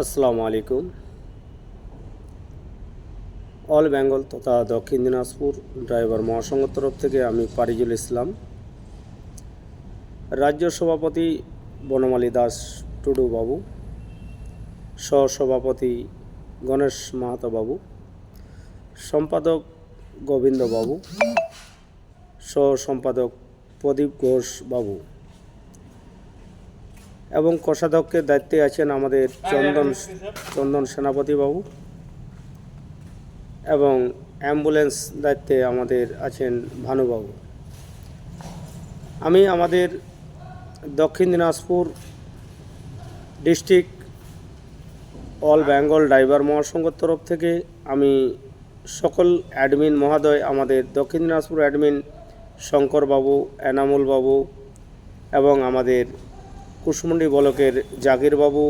আসসালামু আলাইকুম। অল বেঙ্গল তথা দক্ষিণ দিনাজপুর ড্রাইভার মহাসংঘের তরফ থেকে আমি পারিজুল ইসলাম, রাজ্য সভাপতি বনমালী দাস টুডু বাবু, সহসভাপতি গণেশ মাহাতো বাবু, সম্পাদক গোবিন্দ বাবু, সহ সম্পাদক প্রদীপ ঘোষ বাবু এবং কোষাধ্যক্ষের দায়িত্বে আছেন আমাদের চন্দন সেনাপতি বাবু এবং অ্যাম্বুলেন্স দায়িত্বে আমাদের আছেন ভানুবাবু। আমি আমাদের Dakshin Dinajpur district all Bengal driver মহাসংঘের তরফ থেকে আমি সকল অ্যাডমিন মহোদয়, আমাদের দক্ষিণ দিনাজপুর অ্যাডমিন শঙ্করবাবু, এনামুল বাবু এবং আমাদের কুশমুন্ডি ব্লকের জাকির বাবু,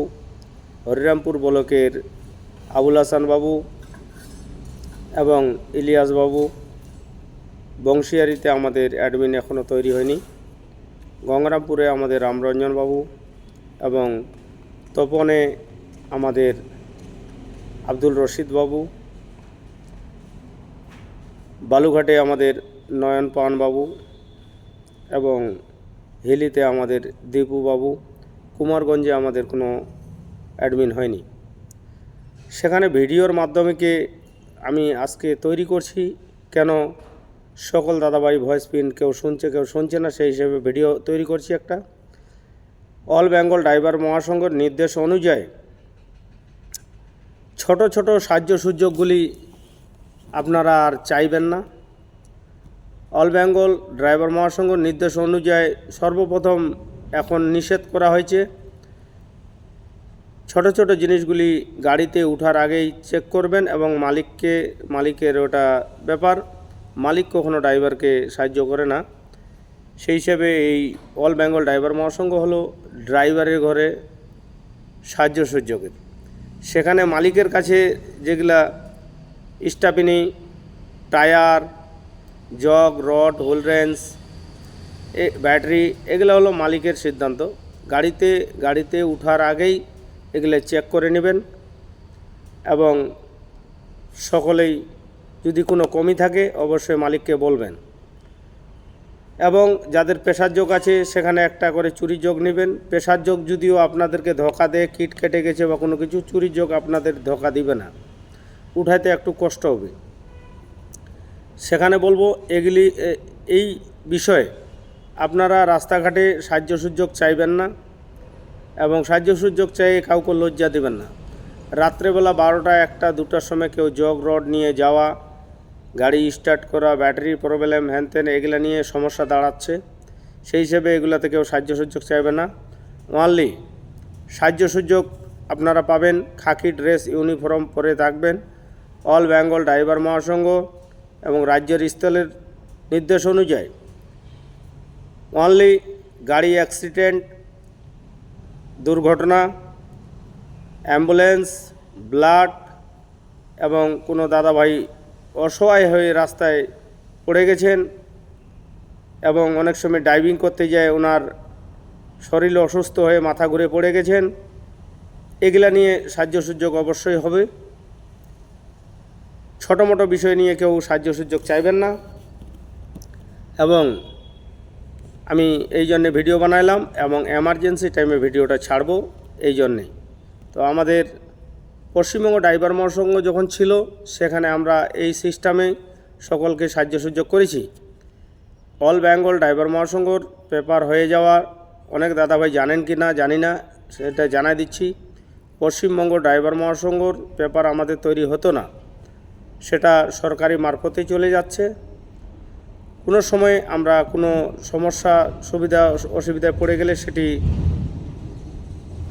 হরিরামপুর ব্লকের আবুল হাসান বাবু এবং ইলিয়াস বাবু, বংশিয়ারিতে আমাদের অ্যাডমিন এখনও তৈরি হয়নি, গঙ্গারামপুরে আমাদের রামরঞ্জন বাবু এবং তপনে আমাদের আব্দুল রশিদ বাবু, বালুঘাটে আমাদের নয়ন পান বাবু এবং হিলিতে আমাদের দীপু বাবু, কুমারগঞ্জে আমাদের কোনো অ্যাডমিন হয়নি। সেখানে ভিডিওর মাধ্যমে আমি আজকে তৈরি করছি, কেন সকল দাদাভাই ভয়েস প্রিন্ট কেউ শুনছে কেউ শুনছে না, সেই হিসেবে ভিডিও তৈরি করছি একটা। অল বেঙ্গল ড্রাইভার মহাসংঘের নির্দেশ অনুযায়ী ছোট ছোট সাহায্য সুযোগগুলি আপনারা আর চাইবেন না। অল বেঙ্গল ড্রাইভার মহাসংঘের নির্দেশ অনুযায়ী সর্বপ্রথম এখন নিষেধ করা হয়েছে, ছোট ছোট জিনিসগুলি গাড়িতে ওঠার আগেই চেক করবেন এবং মালিকের ওটা ব্যাপার, মালিক কখনো ড্রাইভারকে সাহায্য করে না। সেই হিসেবে এই অল বেঙ্গল ড্রাইভার মহাসংঘ হলো ড্রাইভারের ঘরে সাহায্য সুযোগের। সেখানে মালিকের কাছে যেগুলা stepney, tyre, jug, rod, hole wrench, battery, এগুলো হলো মালিকের সিদ্ধান্ত। গাড়িতে ওঠার আগেই এগুলো চেক করে নেবেন এবং সকলেই যদি কোনো কমি থাকে অবশ্যই মালিককে বলবেন এবং যাদের প্রেসার যোগ আছে সেখানে একটা করে চুরি যোগ নেবেন। প্রেসার যোগ যদিও আপনাদেরকে ধোকা দেয়, কিট কেটে গেছে বা কোনো কিছু, চুরি যোগ আপনাদের ধোকা দিবে না, উঠাইতে একটু কষ্ট হবে। সেখানে বলবো এই বিষয়ে আপনারা রাস্তাঘাটে সাহায্য সুযোগ চাইবেন না এবং সাহায্য সুযোগ চাইয়ে কাউকে লজ্জা দেবেন না। রাত্রেবেলা 12টা, 1টা, 2টার সময় কেউ জগ রড নিয়ে যাওয়া, গাড়ি স্টার্ট করা, ব্যাটারির প্রবলেম, হ্যানত্যান, এগুলো নিয়ে সমস্যা দাঁড়াচ্ছে। সেই হিসেবে এগুলোতে কেউ সাহায্য সুযোগ চাইবে না। অনলি সাহায্য সুযোগ আপনারা পাবেন খাকি ড্রেস ইউনিফর্ম পরে থাকবেন। অল বেঙ্গল ড্রাইভার মহাসংঘ এবং রাজ্যের স্থলের নির্দেশ অনুযায়ী অনলি গাড়ি অ্যাক্সিডেন্ট, দুর্ঘটনা, অ্যাম্বুলেন্স, ব্লাড এবং কোনো দাদাভাই অসহায় হয়ে রাস্তায় পড়ে গেছেন এবং অনেক সময় ড্রাইভিং করতে যায় ওনার শরীর অসুস্থ হয়ে মাথা ঘুরে পড়ে গেছেন, এগুলা নিয়ে সাহায্য সুযোগ অবশ্যই হবে। ছোটো মোটো বিষয় নিয়ে কেউ সাহায্য সুযোগ চাইবেন না এবং আমি এই জন্যে ভিডিও বানাইলাম এবং এমার্জেন্সি টাইমে ভিডিওটা ছাড়বো এই জন্যেই। তো আমাদের পশ্চিমবঙ্গ ড্রাইভার মহাসংঘ যখন ছিল সেখানে আমরা এই সিস্টেমে সকলকে সাহায্য সুযোগ করেছি। অল বেঙ্গল ড্রাইভার মহাসংঘর পেপার হয়ে যাওয়া অনেক দাদাভাই জানেন কি না জানি না, সেটা জানাই দিচ্ছি। পশ্চিমবঙ্গ ড্রাইভার মহাসংঘর পেপার আমাদের তৈরি হতো না, সেটা সরকারি মারফতে চলে যাচ্ছে। কোনো সময় আমরা কোনো সমস্যা অসুবিধায় পড়ে গেলে সেটি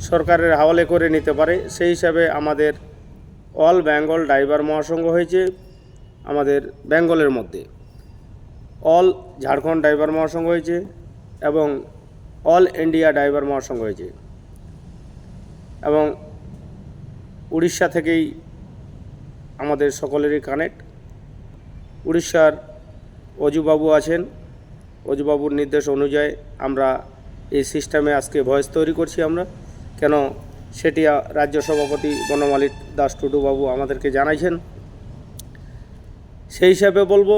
সরকারের হাওয়ালে করে নিতে পারে। সেই হিসাবে আমাদের অল বেঙ্গল ড্রাইভার মহাসংঘ হয়েছে আমাদের বেঙ্গলের মধ্যে। অল ঝাড়খণ্ড ড্রাইভার মহাসংঘ হয়েছে এবং অল ইন্ডিয়া ড্রাইভার মহাসংঘ হয়েছে এবং উড়িষ্যা থেকেই আমাদের সকলেরই কানেক্ট। উড়িষ্যার অজুবাবু আছেন, অজুবাবুর নির্দেশ অনুযায়ী আমরা এই সিস্টেমে আজকে ভয়েস তৈরি করছি আমরা, কেন সেটি রাজ্য সভাপতি বনমালী দাস টুডু বাবু আমাদেরকে জানাইছেন। সেই হিসাবে বলবো,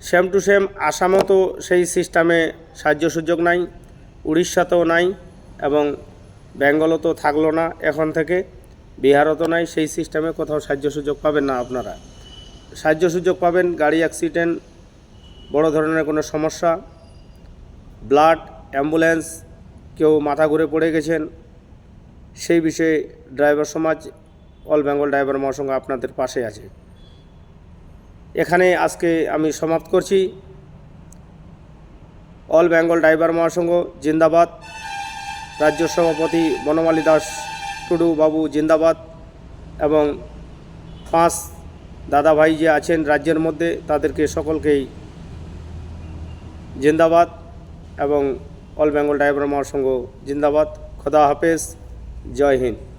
সেম টু সেম আসামও তো সেই সিস্টেমে সাহায্য সুযোগ নাই, উড়িষ্যাতেও নাই, এবং বেঙ্গলও তো থাকলো না এখন থেকে, বিহারও তো নাই। সেই সিস্টেমে কোথাও সাহায্য সুযোগ পাবেন না আপনারা। সাহায্য সুযোগ পাবেন গাড়ি অ্যাক্সিডেন্ট, বড় ধরনের কোনো সমস্যা, ব্লাড, অ্যাম্বুলেন্স, কেউ মাথা ঘুরে পড়ে গেছেন, সেই বিষয়ে ড্রাইভার সমাজ, অল বেঙ্গল ড্রাইভার মহাসংঘ আপনাদের পাশে আছে। এখানে আজকে আমি সমাপ্ত করছি। অল বেঙ্গল ড্রাইভার মহাসংঘ জিন্দাবাদ, রাজ্য সভাপতি বনমালী দাস টুডু বাবু জিন্দাবাদ, এবং 5 দাদাভাই যে আছেন রাজ্যের মধ্যে তাদেরকে সকলকেই জিন্দাবাদ, এবং অল বেঙ্গল ড্রাইভার মহাসংঘ জিন্দাবাদ। খোদা হাফেজ, জয় হিন্দ।